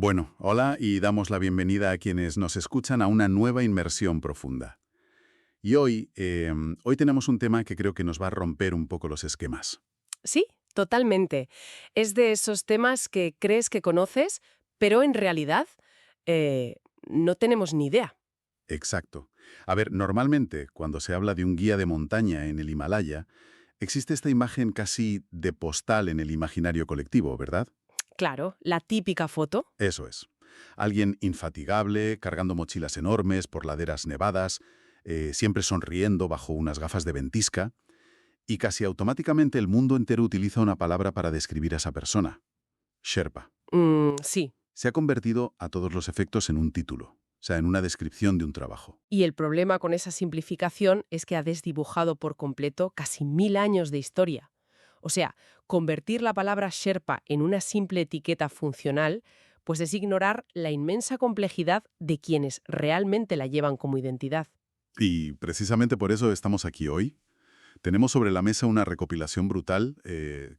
Bueno, hola y damos la bienvenida a quienes nos escuchan a una nueva inmersión profunda. Y hoy tenemos un tema que creo que nos va a romper un poco los esquemas. Sí, totalmente. Es de esos temas que crees que conoces, pero en realidad no tenemos ni idea. Exacto. A ver, normalmente cuando se habla de un guía de montaña en el Himalaya, existe esta imagen casi de postal en el imaginario colectivo, ¿verdad? Claro, la típica foto. Eso es. Alguien infatigable, cargando mochilas enormes por laderas nevadas, siempre sonriendo bajo unas gafas de ventisca. Y casi automáticamente el mundo entero utiliza una palabra para describir a esa persona. Sherpa. Sí. Se ha convertido a todos los efectos en un título, o sea, en una descripción de un trabajo. Y el problema con esa simplificación es que ha desdibujado por completo casi 1000 años de historia. O sea, convertir la palabra Sherpa en una simple etiqueta funcional, pues es ignorar la inmensa complejidad de quienes realmente la llevan como identidad. Y precisamente por eso estamos aquí hoy. Tenemos sobre la mesa una recopilación brutal,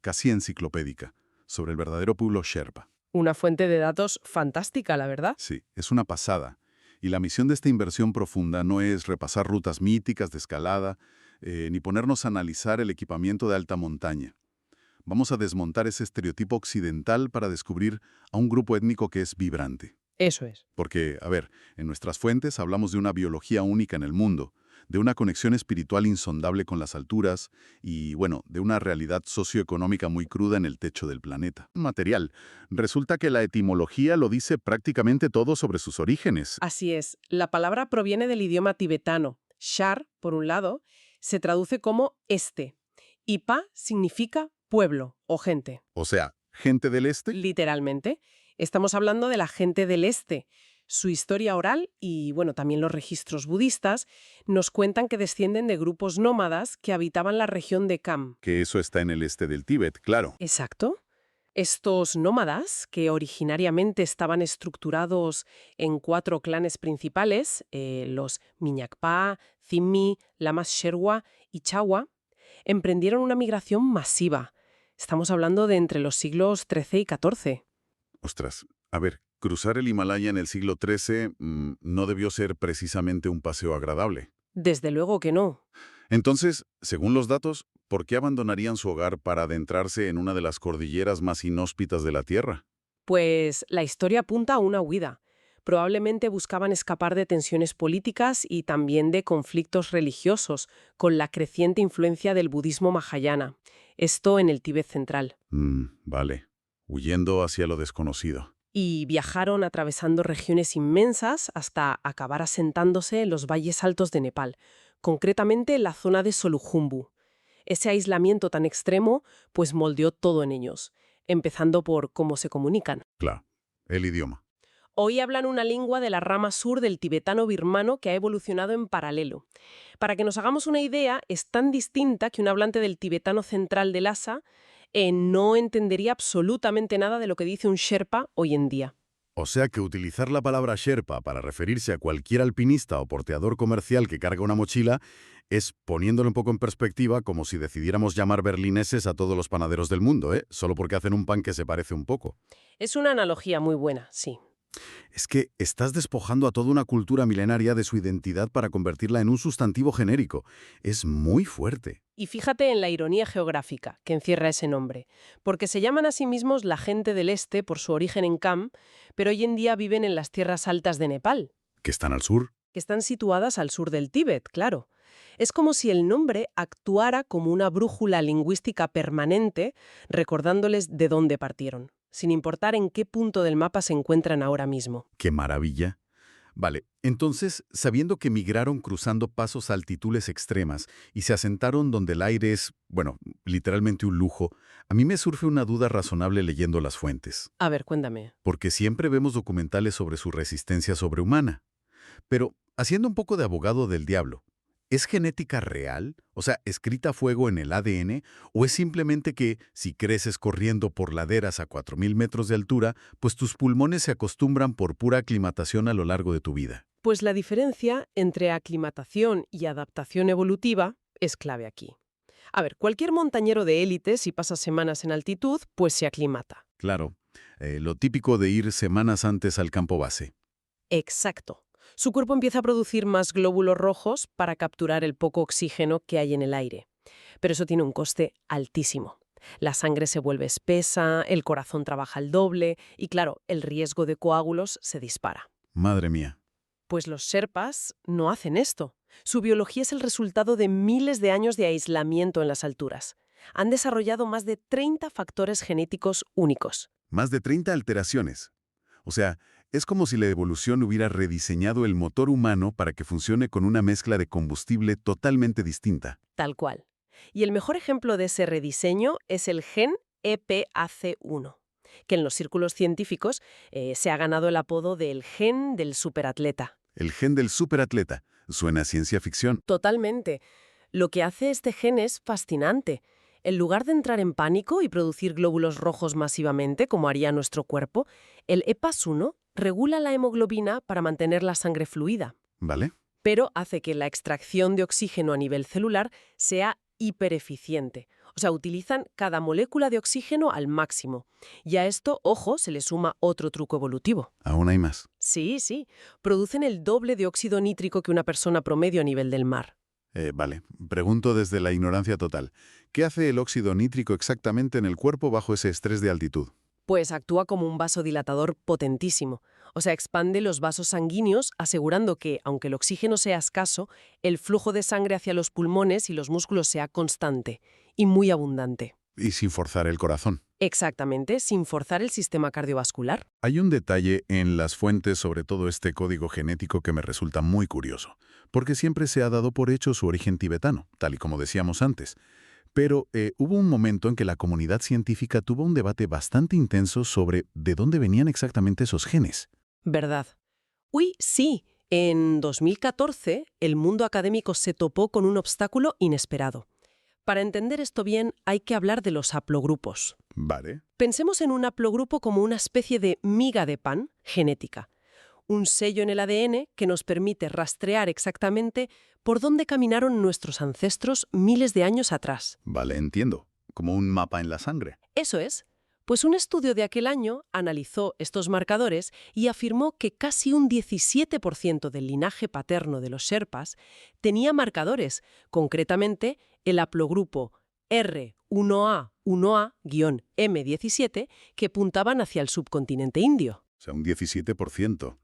casi enciclopédica, sobre el verdadero pueblo Sherpa. Una fuente de datos fantástica, la verdad. Sí, es una pasada. Y la misión de esta inversión profunda no es repasar rutas míticas de escalada, ni ponernos a analizar el equipamiento de alta montaña. Vamos a desmontar ese estereotipo occidental para descubrir a un grupo étnico que es vibrante. Eso es. Porque, a ver, en nuestras fuentes hablamos de una biología única en el mundo, de una conexión espiritual insondable con las alturas y, bueno, de una realidad socioeconómica muy cruda en el techo del planeta. Material. Resulta que la etimología lo dice prácticamente todo sobre sus orígenes. Así es. La palabra proviene del idioma tibetano. Shar, por un lado, se traduce como este. Y pa significa pueblo o gente. O sea, gente del este. Literalmente. Estamos hablando de la gente del este. Su historia oral y, bueno, también los registros budistas nos cuentan que descienden de grupos nómadas que habitaban la región de Kham. Que eso está en el este del Tíbet, claro. Exacto. Estos nómadas, que originariamente estaban estructurados en 4 clanes principales, los Miñakpá, Zimmi, Lamas Sherwa y Chawa, emprendieron una migración masiva. Estamos hablando de entre los siglos XIII y XIV. Ostras, a ver, cruzar el Himalaya en el siglo XIII no debió ser precisamente un paseo agradable. Desde luego que no. Entonces, según los datos, ¿por qué abandonarían su hogar para adentrarse en una de las cordilleras más inhóspitas de la Tierra? Pues la historia apunta a una huida. Probablemente buscaban escapar de tensiones políticas y también de conflictos religiosos, con la creciente influencia del budismo mahayana. Esto en el Tíbet central. Vale. Huyendo hacia lo desconocido. Y viajaron atravesando regiones inmensas hasta acabar asentándose en los valles altos de Nepal, concretamente en la zona de Solukhumbu. Ese aislamiento tan extremo pues moldeó todo en ellos, empezando por cómo se comunican. Claro, el idioma. Hoy hablan una lengua de la rama sur del tibetano birmano que ha evolucionado en paralelo. Para que nos hagamos una idea, es tan distinta que un hablante del tibetano central de Lhasa no entendería absolutamente nada de lo que dice un Sherpa hoy en día. O sea que utilizar la palabra Sherpa para referirse a cualquier alpinista o porteador comercial que carga una mochila es, poniéndolo un poco en perspectiva, como si decidiéramos llamar berlineses a todos los panaderos del mundo, solo porque hacen un pan que se parece un poco. Es una analogía muy buena, sí. Es que estás despojando a toda una cultura milenaria de su identidad para convertirla en un sustantivo genérico. Es muy fuerte. Y fíjate en la ironía geográfica que encierra ese nombre, porque se llaman a sí mismos la gente del este por su origen en Kham, pero hoy en día viven en las tierras altas de Nepal, ¿Que están al sur? que están situadas al sur del Tíbet, claro. Es como si el nombre actuara como una brújula lingüística permanente, recordándoles de dónde partieron, sin importar en qué punto del mapa se encuentran ahora mismo. ¡Qué maravilla! Vale, entonces, sabiendo que migraron cruzando pasos a altitudes extremas y se asentaron donde el aire es, bueno, literalmente un lujo, a mí me surge una duda razonable leyendo las fuentes. A ver, cuéntame. Porque siempre vemos documentales sobre su resistencia sobrehumana. Pero, haciendo un poco de abogado del diablo, ¿es genética real? O sea, ¿escrita a fuego en el ADN? ¿O es simplemente que, si creces corriendo por laderas a 4000 metros de altura, pues tus pulmones se acostumbran por pura aclimatación a lo largo de tu vida? Pues la diferencia entre aclimatación y adaptación evolutiva es clave aquí. A ver, cualquier montañero de élite, si pasa semanas en altitud, pues se aclimata. Claro. Lo típico de ir semanas antes al campo base. Exacto. Su cuerpo empieza a producir más glóbulos rojos para capturar el poco oxígeno que hay en el aire. Pero eso tiene un coste altísimo. La sangre se vuelve espesa, el corazón trabaja al doble y, claro, el riesgo de coágulos se dispara. Madre mía. Pues los Sherpas no hacen esto. Su biología es el resultado de miles de años de aislamiento en las alturas. Han desarrollado más de 30 factores genéticos únicos. Más de 30 alteraciones. O sea, es como si la evolución hubiera rediseñado el motor humano para que funcione con una mezcla de combustible totalmente distinta. Tal cual. Y el mejor ejemplo de ese rediseño es el gen EPAC1, que en los círculos científicos se ha ganado el apodo del gen del superatleta. El gen del superatleta. Suena a ciencia ficción. Totalmente. Lo que hace este gen es fascinante. En lugar de entrar en pánico y producir glóbulos rojos masivamente, como haría nuestro cuerpo, el EPAS1 regula la hemoglobina para mantener la sangre fluida, ¿Vale? pero hace que la extracción de oxígeno a nivel celular sea hipereficiente. O sea, utilizan cada molécula de oxígeno al máximo. Y a esto, ojo, se le suma otro truco evolutivo. Aún hay más. Sí. Producen el doble de óxido nítrico que una persona promedio a nivel del mar. Vale. Pregunto desde la ignorancia total. ¿Qué hace el óxido nítrico exactamente en el cuerpo bajo ese estrés de altitud? Pues actúa como un vasodilatador potentísimo. O sea, expande los vasos sanguíneos, asegurando que, aunque el oxígeno sea escaso, el flujo de sangre hacia los pulmones y los músculos sea constante y muy abundante. Y sin forzar el corazón. Exactamente, sin forzar el sistema cardiovascular. Hay un detalle en las fuentes sobre todo este código genético que me resulta muy curioso, porque siempre se ha dado por hecho su origen tibetano, tal y como decíamos antes. Pero hubo un momento en que la comunidad científica tuvo un debate bastante intenso sobre de dónde venían exactamente esos genes. ¿Verdad? Uy, sí. En 2014, el mundo académico se topó con un obstáculo inesperado. Para entender esto bien, hay que hablar de los haplogrupos. Vale. Pensemos en un haplogrupo como una especie de miga de pan genética. Un sello en el ADN que nos permite rastrear exactamente por dónde caminaron nuestros ancestros miles de años atrás. Vale, entiendo. Como un mapa en la sangre. Eso es. Pues un estudio de aquel año analizó estos marcadores y afirmó que casi un 17% del linaje paterno de los Sherpas tenía marcadores, concretamente el haplogrupo R1A1A-M17, que puntaban hacia el subcontinente indio. O sea, un 17%.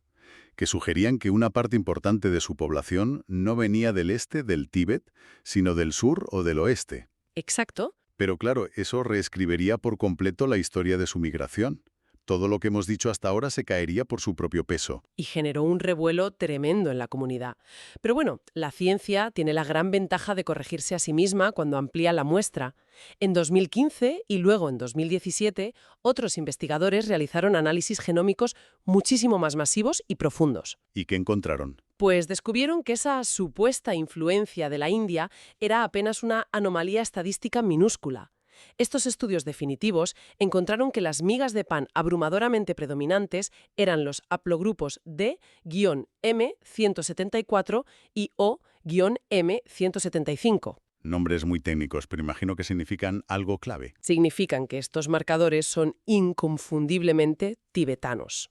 Que sugerían que una parte importante de su población no venía del este del Tíbet, sino del sur o del oeste. Exacto. Pero claro, eso reescribiría por completo la historia de su migración. Todo lo que hemos dicho hasta ahora se caería por su propio peso. Y generó un revuelo tremendo en la comunidad. Pero bueno, la ciencia tiene la gran ventaja de corregirse a sí misma cuando amplía la muestra. En 2015 y luego en 2017, otros investigadores realizaron análisis genómicos muchísimo más masivos y profundos. ¿Y qué encontraron? Pues descubrieron que esa supuesta influencia de la India era apenas una anomalía estadística minúscula. Estos estudios definitivos encontraron que las migas de pan abrumadoramente predominantes eran los haplogrupos D-M174 y O-M175. Nombres muy técnicos, pero imagino que significan algo clave. Significan que estos marcadores son inconfundiblemente tibetanos.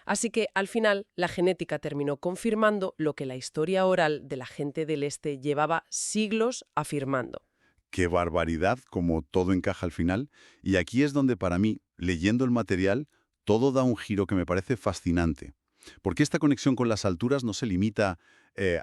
Así que, al final, la genética terminó confirmando lo que la historia oral de la gente del Este llevaba siglos afirmando. ¡Qué barbaridad! Como todo encaja al final. Y aquí es donde para mí, leyendo el material, todo da un giro que me parece fascinante. Porque esta conexión con las alturas no se limita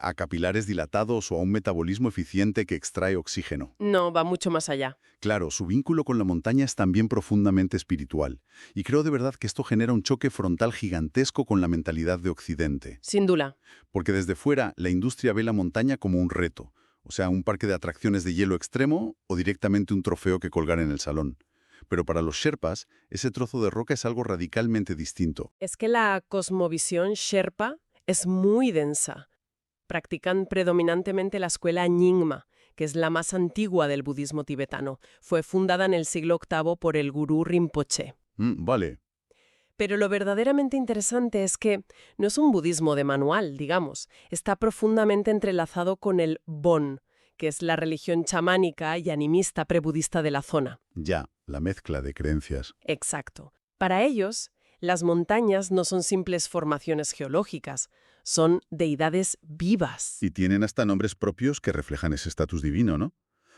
a capilares dilatados o a un metabolismo eficiente que extrae oxígeno. No, va mucho más allá. Claro, su vínculo con la montaña es también profundamente espiritual. Y creo de verdad que esto genera un choque frontal gigantesco con la mentalidad de Occidente. Sin duda. Porque desde fuera, la industria ve la montaña como un reto. O sea, un parque de atracciones de hielo extremo o directamente un trofeo que colgar en el salón. Pero para los Sherpas, ese trozo de roca es algo radicalmente distinto. Es que la cosmovisión Sherpa es muy densa. Practican predominantemente la escuela Nyingma, que es la más antigua del budismo tibetano. Fue fundada en el siglo VIII por el gurú Rinpoche. Vale. Pero lo verdaderamente interesante es que no es un budismo de manual, digamos. Está profundamente entrelazado con el Bon, que es la religión chamánica y animista prebudista de la zona. Ya, la mezcla de creencias. Exacto. Para ellos, las montañas no son simples formaciones geológicas, son deidades vivas. Y tienen hasta nombres propios que reflejan ese estatus divino, ¿no?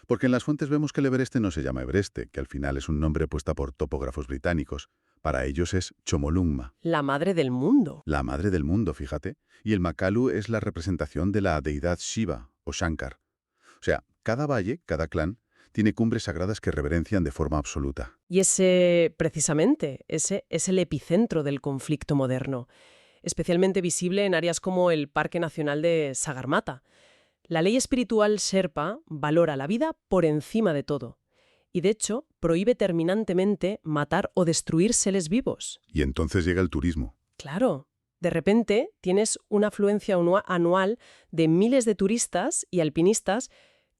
Porque en las fuentes vemos que el Everest no se llama Everest, que al final es un nombre puesto por topógrafos británicos. Para ellos es Chomolungma, La madre del mundo. la madre del mundo, fíjate. Y el Makalu es la representación de la deidad Shiva o Shankar. O sea, cada valle, cada clan, tiene cumbres sagradas que reverencian de forma absoluta. Y precisamente, ese es el epicentro del conflicto moderno, especialmente visible en áreas como el Parque Nacional de Sagarmatha. La ley espiritual Sherpa valora la vida por encima de todo. Y de hecho, prohíbe terminantemente matar o destruir seres vivos. Y entonces llega el turismo. Claro, de repente tienes una afluencia anual de miles de turistas y alpinistas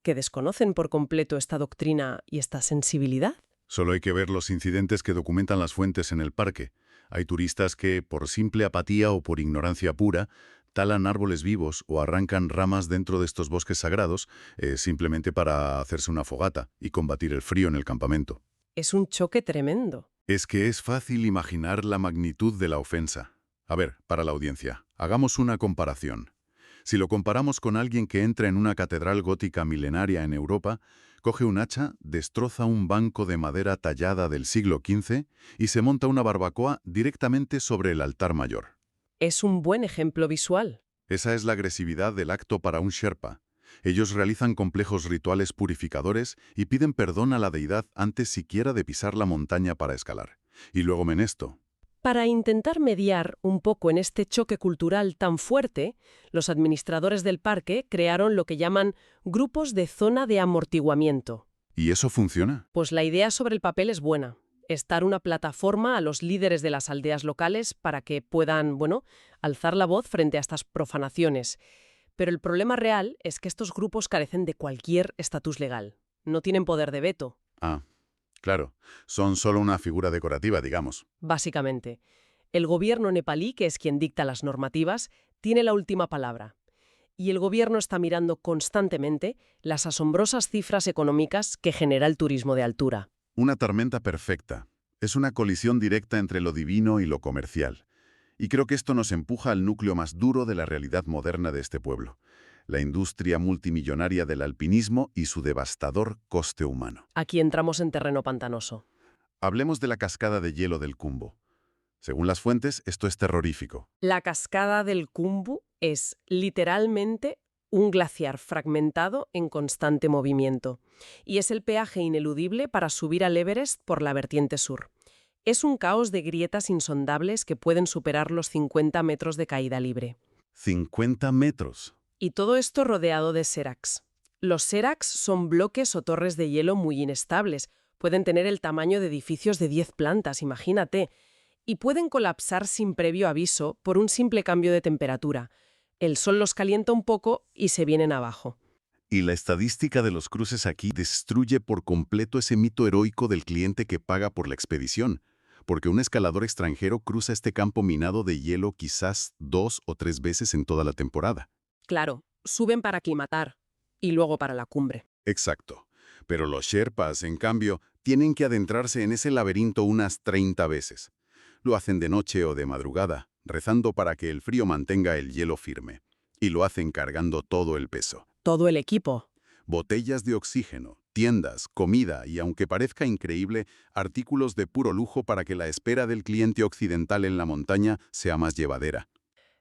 que desconocen por completo esta doctrina y esta sensibilidad. Solo hay que ver los incidentes que documentan las fuentes en el parque. Hay turistas que, por simple apatía o por ignorancia pura, talan árboles vivos o arrancan ramas dentro de estos bosques sagrados simplemente para hacerse una fogata y combatir el frío en el campamento. Es un choque tremendo. Es que es fácil imaginar la magnitud de la ofensa. A ver, para la audiencia, hagamos una comparación. Si lo comparamos con alguien que entra en una catedral gótica milenaria en Europa, coge un hacha, destroza un banco de madera tallada del siglo XV y se monta una barbacoa directamente sobre el altar mayor. Es un buen ejemplo visual. Esa es la agresividad del acto para un Sherpa. Ellos realizan complejos rituales purificadores y piden perdón a la deidad antes siquiera de pisar la montaña para escalar. Y luego esto. Para intentar mediar un poco en este choque cultural tan fuerte, los administradores del parque crearon lo que llaman grupos de zona de amortiguamiento. ¿Y eso funciona? Pues la idea sobre el papel es buena. Es dar una plataforma a los líderes de las aldeas locales para que puedan, alzar la voz frente a estas profanaciones. Pero el problema real es que estos grupos carecen de cualquier estatus legal. No tienen poder de veto. Ah, claro. Son solo una figura decorativa, digamos. Básicamente, el gobierno nepalí, que es quien dicta las normativas, tiene la última palabra. Y el gobierno está mirando constantemente las asombrosas cifras económicas que genera el turismo de altura. Una tormenta perfecta. Es una colisión directa entre lo divino y lo comercial. Y creo que esto nos empuja al núcleo más duro de la realidad moderna de este pueblo. La industria multimillonaria del alpinismo y su devastador coste humano. Aquí entramos en terreno pantanoso. Hablemos de la cascada de hielo del Khumbu. Según las fuentes, esto es terrorífico. La cascada del Khumbu es literalmente un glaciar fragmentado en constante movimiento. Y es el peaje ineludible para subir al Everest por la vertiente sur. Es un caos de grietas insondables que pueden superar los 50 metros de caída libre. 50 metros. Y todo esto rodeado de seracs. Los seracs son bloques o torres de hielo muy inestables. Pueden tener el tamaño de edificios de 10 plantas, imagínate. Y pueden colapsar sin previo aviso por un simple cambio de temperatura. El sol los calienta un poco y se vienen abajo. Y la estadística de los cruces aquí destruye por completo ese mito heroico del cliente que paga por la expedición, porque un escalador extranjero cruza este campo minado de hielo quizás 2 o 3 veces en toda la temporada. Claro, suben para aclimatar y luego para la cumbre. Exacto. Pero los Sherpas, en cambio, tienen que adentrarse en ese laberinto unas 30 veces. Lo hacen de noche o de madrugada, rezando para que el frío mantenga el hielo firme. Y lo hacen cargando todo el peso. Todo el equipo. Botellas de oxígeno, tiendas, comida y, aunque parezca increíble, artículos de puro lujo para que la espera del cliente occidental en la montaña sea más llevadera.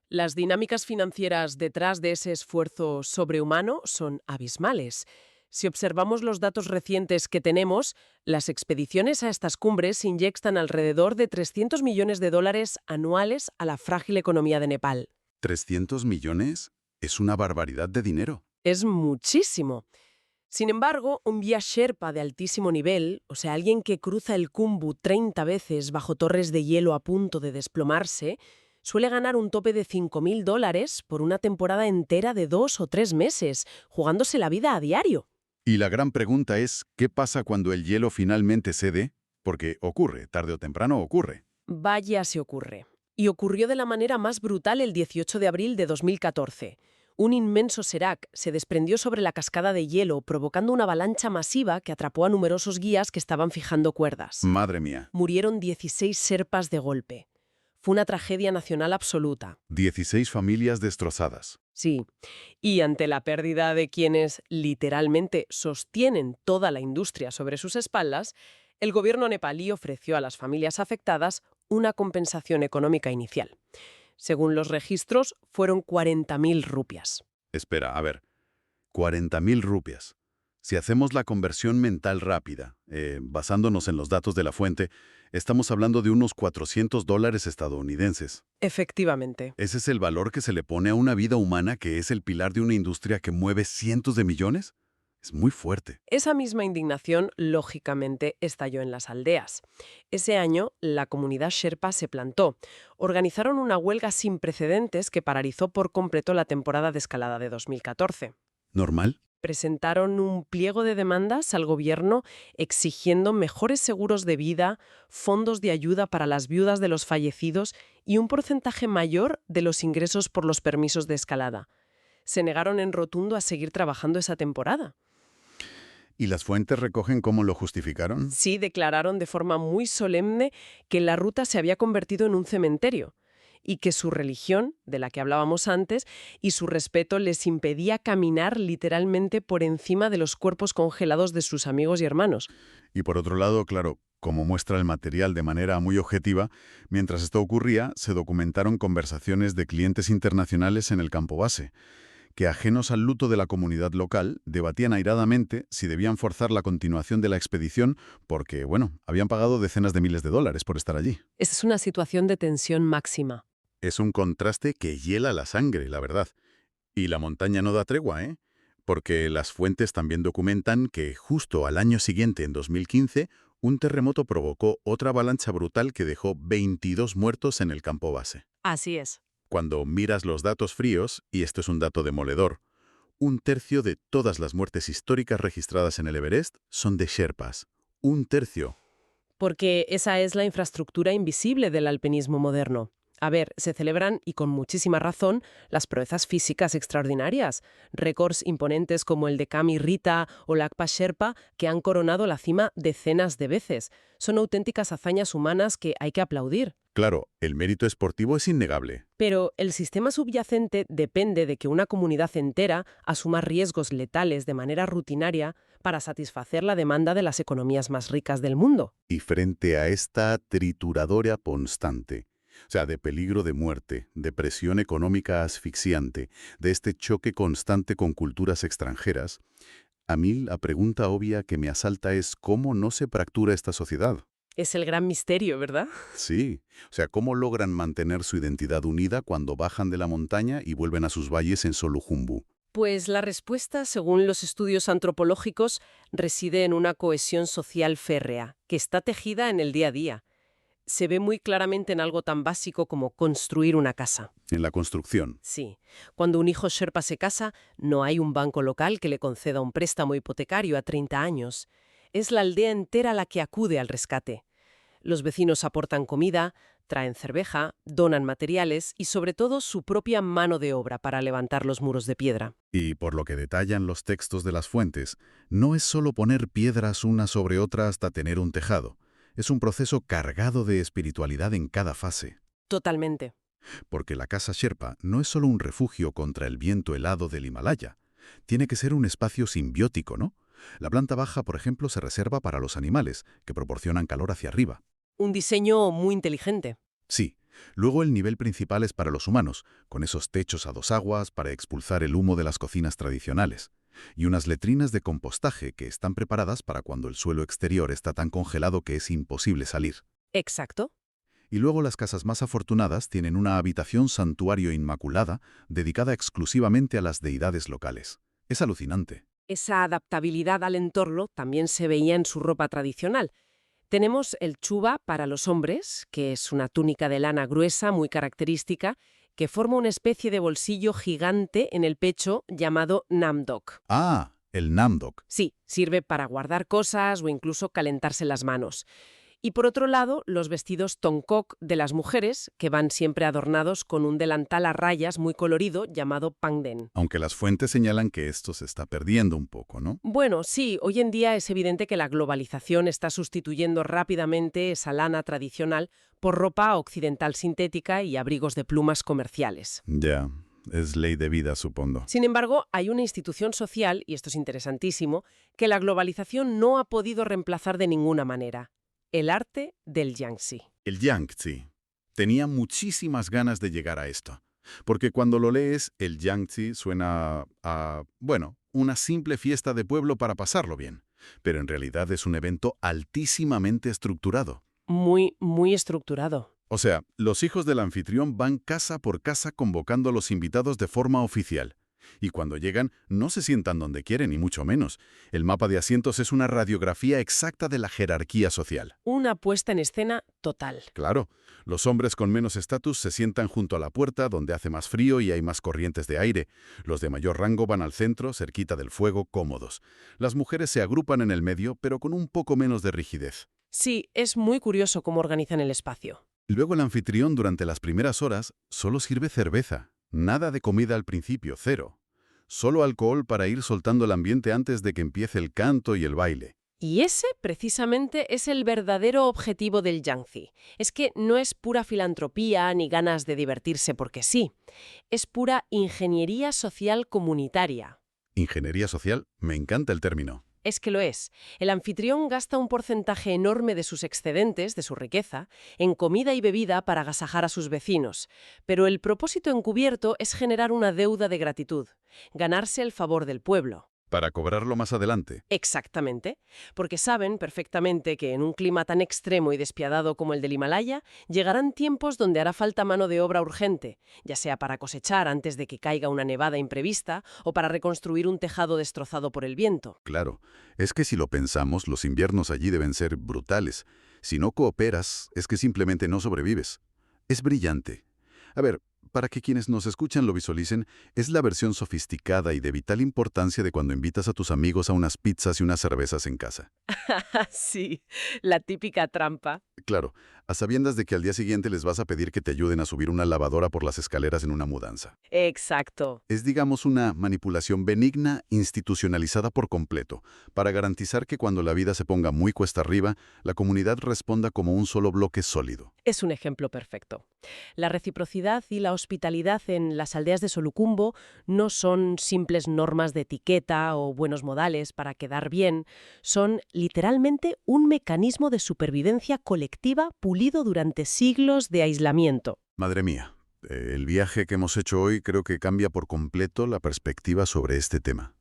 Las dinámicas financieras detrás de ese esfuerzo sobrehumano son abismales. Si observamos los datos recientes que tenemos, las expediciones a estas cumbres inyectan alrededor de 300 millones de dólares anuales a la frágil economía de Nepal. ¿300 millones? Es una barbaridad de dinero. Es muchísimo. Sin embargo, un guía Sherpa de altísimo nivel, o sea, alguien que cruza el Khumbu 30 veces bajo torres de hielo a punto de desplomarse, suele ganar un tope de 5.000 dólares por una temporada entera de 2 o 3 meses, jugándose la vida a diario. Y la gran pregunta es, ¿qué pasa cuando el hielo finalmente cede? Porque ocurre, tarde o temprano ocurre. Vaya se ocurre. Y ocurrió de la manera más brutal el 18 de abril de 2014. Un inmenso serac se desprendió sobre la cascada de hielo, provocando una avalancha masiva que atrapó a numerosos guías que estaban fijando cuerdas. Madre mía. Murieron 16 sherpas de golpe. Fue una tragedia nacional absoluta. 16 familias destrozadas. Sí, y ante la pérdida de quienes literalmente sostienen toda la industria sobre sus espaldas, el gobierno nepalí ofreció a las familias afectadas una compensación económica inicial. Según los registros, fueron 40.000 rupias. Espera, a ver. 40.000 rupias. Si hacemos la conversión mental rápida, basándonos en los datos de la fuente, estamos hablando de unos $400 estadounidenses. Efectivamente. ¿Ese es el valor que se le pone a una vida humana que es el pilar de una industria que mueve cientos de millones? Es muy fuerte. Esa misma indignación, lógicamente, estalló en las aldeas. Ese año, la comunidad Sherpa se plantó. Organizaron una huelga sin precedentes que paralizó por completo la temporada de escalada de 2014. ¿Normal? Presentaron un pliego de demandas al gobierno exigiendo mejores seguros de vida, fondos de ayuda para las viudas de los fallecidos y un porcentaje mayor de los ingresos por los permisos de escalada. Se negaron en rotundo a seguir trabajando esa temporada. ¿Y las fuentes recogen cómo lo justificaron? Sí, declararon de forma muy solemne que la ruta se había convertido en un cementerio y que su religión, de la que hablábamos antes, y su respeto les impedía caminar literalmente por encima de los cuerpos congelados de sus amigos y hermanos. Y por otro lado, claro, como muestra el material de manera muy objetiva, mientras esto ocurría, se documentaron conversaciones de clientes internacionales en el campo base, que ajenos al luto de la comunidad local, debatían airadamente si debían forzar la continuación de la expedición porque, bueno, habían pagado decenas de miles de dólares por estar allí. Esta es una situación de tensión máxima. Es un contraste que hiela la sangre, la verdad. Y la montaña no da tregua, ¿eh? Porque las fuentes también documentan que justo al año siguiente, en 2015, un terremoto provocó otra avalancha brutal que dejó 22 muertos en el campo base. Así es. Cuando miras los datos fríos, y esto es un dato demoledor, un tercio de todas las muertes históricas registradas en el Everest son de Sherpas. Un tercio. Porque esa es la infraestructura invisible del alpinismo moderno. A ver, se celebran, y con muchísima razón, las proezas físicas extraordinarias, récords imponentes como el de Kami Rita o Lakpa Sherpa, que han coronado la cima decenas de veces. Son auténticas hazañas humanas que hay que aplaudir. Claro, el mérito esportivo es innegable. Pero el sistema subyacente depende de que una comunidad entera asuma riesgos letales de manera rutinaria para satisfacer la demanda de las economías más ricas del mundo. Y frente a esta trituradora constante, o sea, de peligro de muerte, de presión económica asfixiante, de este choque constante con culturas extranjeras, a mí la pregunta obvia que me asalta es ¿cómo no se fractura esta sociedad? Es el gran misterio, ¿verdad? Sí, o sea, ¿cómo logran mantener su identidad unida cuando bajan de la montaña y vuelven a sus valles en Solukhumbu? Pues la respuesta, según los estudios antropológicos, reside en una cohesión social férrea, que está tejida en el día a día. Se ve muy claramente en algo tan básico como construir una casa. En la construcción. Sí, cuando un hijo Sherpa se casa, no hay un banco local que le conceda un préstamo hipotecario a 30 años. Es la aldea entera la que acude al rescate. Los vecinos aportan comida, traen cerveja, donan materiales y sobre todo su propia mano de obra para levantar los muros de piedra. Y por lo que detallan los textos de las fuentes, no es solo poner piedras una sobre otra hasta tener un tejado. Es un proceso cargado de espiritualidad en cada fase. Totalmente. Porque la casa Sherpa no es solo un refugio contra el viento helado del Himalaya. Tiene que ser un espacio simbiótico, ¿no? La planta baja, por ejemplo, se reserva para los animales, que proporcionan calor hacia arriba. Un diseño muy inteligente. Sí. Luego el nivel principal es para los humanos, con esos techos a dos aguas para expulsar el humo de las cocinas tradicionales. Y unas letrinas de compostaje que están preparadas para cuando el suelo exterior está tan congelado que es imposible salir. Exacto. Y luego las casas más afortunadas tienen una habitación santuario inmaculada dedicada exclusivamente a las deidades locales. Es alucinante. Esa adaptabilidad al entorno también se veía en su ropa tradicional. Tenemos el chuba para los hombres, que es una túnica de lana gruesa muy característica, que forma una especie de bolsillo gigante en el pecho llamado namdok. Ah, el namdok. Sí, sirve para guardar cosas o incluso calentarse las manos. Y por otro lado, los vestidos tongkok de las mujeres, que van siempre adornados con un delantal a rayas muy colorido llamado pangden. Aunque las fuentes señalan que esto se está perdiendo un poco, ¿no? Bueno, sí, hoy en día es evidente que la globalización está sustituyendo rápidamente esa lana tradicional por ropa occidental sintética y abrigos de plumas comerciales. Ya, es ley de vida, supongo. Sin embargo, hay una institución social, y esto es interesantísimo, que la globalización no ha podido reemplazar de ninguna manera: el arte del Yangtze. El Yangtze. Tenía muchísimas ganas de llegar a esto. Porque cuando lo lees, el Yangtze suena a, bueno, una simple fiesta de pueblo para pasarlo bien. Pero en realidad es un evento altísimamente estructurado. Muy, muy estructurado. O sea, los hijos del anfitrión van casa por casa convocando a los invitados de forma oficial. Y cuando llegan, no se sientan donde quieren, ni mucho menos. El mapa de asientos es una radiografía exacta de la jerarquía social. Una puesta en escena total. Claro, los hombres con menos estatus se sientan junto a la puerta, donde hace más frío y hay más corrientes de aire. Los de mayor rango van al centro, cerquita del fuego, cómodos. Las mujeres se agrupan en el medio, pero con un poco menos de rigidez. Sí, es muy curioso cómo organizan el espacio. Luego el anfitrión, durante las primeras horas, solo sirve cerveza. Nada de comida al principio, cero. Solo alcohol para ir soltando el ambiente antes de que empiece el canto y el baile. Y ese, precisamente, es el verdadero objetivo del Yangtze. Es que no es pura filantropía ni ganas de divertirse porque sí. Es pura ingeniería social comunitaria. Ingeniería social, me encanta el término. Es que lo es. El anfitrión gasta un porcentaje enorme de sus excedentes, de su riqueza, en comida y bebida para agasajar a sus vecinos. Pero el propósito encubierto es generar una deuda de gratitud, ganarse el favor del pueblo. Para cobrarlo más adelante. Exactamente, porque saben perfectamente que en un clima tan extremo y despiadado como el del Himalaya, llegarán tiempos donde hará falta mano de obra urgente, ya sea para cosechar antes de que caiga una nevada imprevista o para reconstruir un tejado destrozado por el viento. Claro, es que si lo pensamos, los inviernos allí deben ser brutales. Si no cooperas, es que simplemente no sobrevives. Es brillante. A ver, para que quienes nos escuchan lo visualicen, es la versión sofisticada y de vital importancia de cuando invitas a tus amigos a unas pizzas y unas cervezas en casa. Sí, la típica trampa. Claro, a sabiendas de que al día siguiente les vas a pedir que te ayuden a subir una lavadora por las escaleras en una mudanza. Exacto. Es, digamos, una manipulación benigna institucionalizada por completo, para garantizar que cuando la vida se ponga muy cuesta arriba, la comunidad responda como un solo bloque sólido. Es un ejemplo perfecto. La reciprocidad y la hospitalidad en las aldeas de Solucumbo no son simples normas de etiqueta o buenos modales para quedar bien, son literalmente un mecanismo de supervivencia colectiva pulido durante siglos de aislamiento. Madre mía, el viaje que hemos hecho hoy creo que cambia por completo la perspectiva sobre este tema.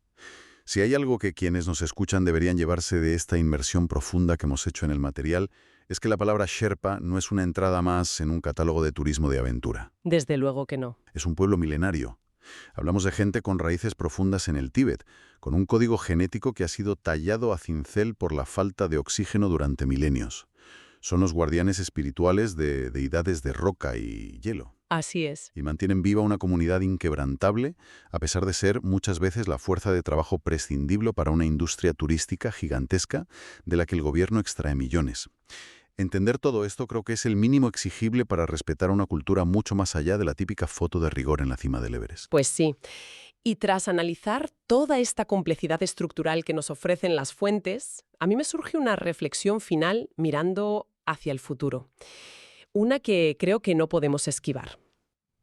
Si hay algo que quienes nos escuchan deberían llevarse de esta inmersión profunda que hemos hecho en el material, es que la palabra Sherpa no es una entrada más en un catálogo de turismo de aventura. Desde luego que no. Es un pueblo milenario. Hablamos de gente con raíces profundas en el Tíbet, con un código genético que ha sido tallado a cincel por la falta de oxígeno durante milenios. Son los guardianes espirituales de deidades de roca y hielo. Así es. Y mantienen viva una comunidad inquebrantable, a pesar de ser muchas veces la fuerza de trabajo prescindible para una industria turística gigantesca de la que el gobierno extrae millones. Entender todo esto creo que es el mínimo exigible para respetar una cultura mucho más allá de la típica foto de rigor en la cima del Everest. Pues sí. Y tras analizar toda esta complejidad estructural que nos ofrecen las fuentes, a mí me surge una reflexión final mirando hacia el futuro. Una que creo que no podemos esquivar.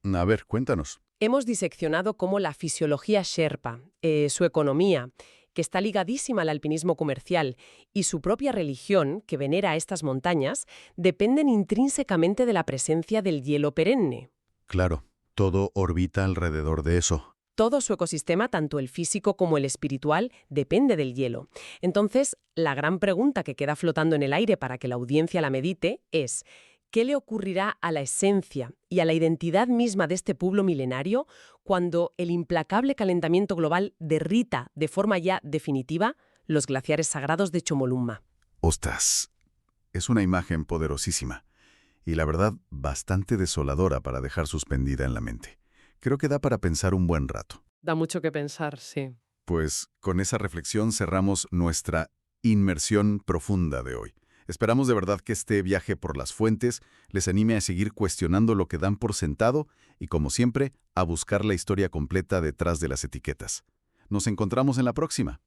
A ver, cuéntanos. Hemos diseccionado cómo la fisiología Sherpa, su economía, que está ligadísima al alpinismo comercial, y su propia religión, que venera a estas montañas, dependen intrínsecamente de la presencia del hielo perenne. Claro, todo orbita alrededor de eso. Todo su ecosistema, tanto el físico como el espiritual, depende del hielo. Entonces, la gran pregunta que queda flotando en el aire para que la audiencia la medite es: ¿qué le ocurrirá a la esencia y a la identidad misma de este pueblo milenario cuando el implacable calentamiento global derrita de forma ya definitiva los glaciares sagrados de Chomolungma? Ostras, es una imagen poderosísima y la verdad bastante desoladora para dejar suspendida en la mente. Creo que da para pensar un buen rato. Da mucho que pensar, sí. Pues con esa reflexión cerramos nuestra inmersión profunda de hoy. Esperamos de verdad que este viaje por las fuentes les anime a seguir cuestionando lo que dan por sentado y, como siempre, a buscar la historia completa detrás de las etiquetas. Nos encontramos en la próxima.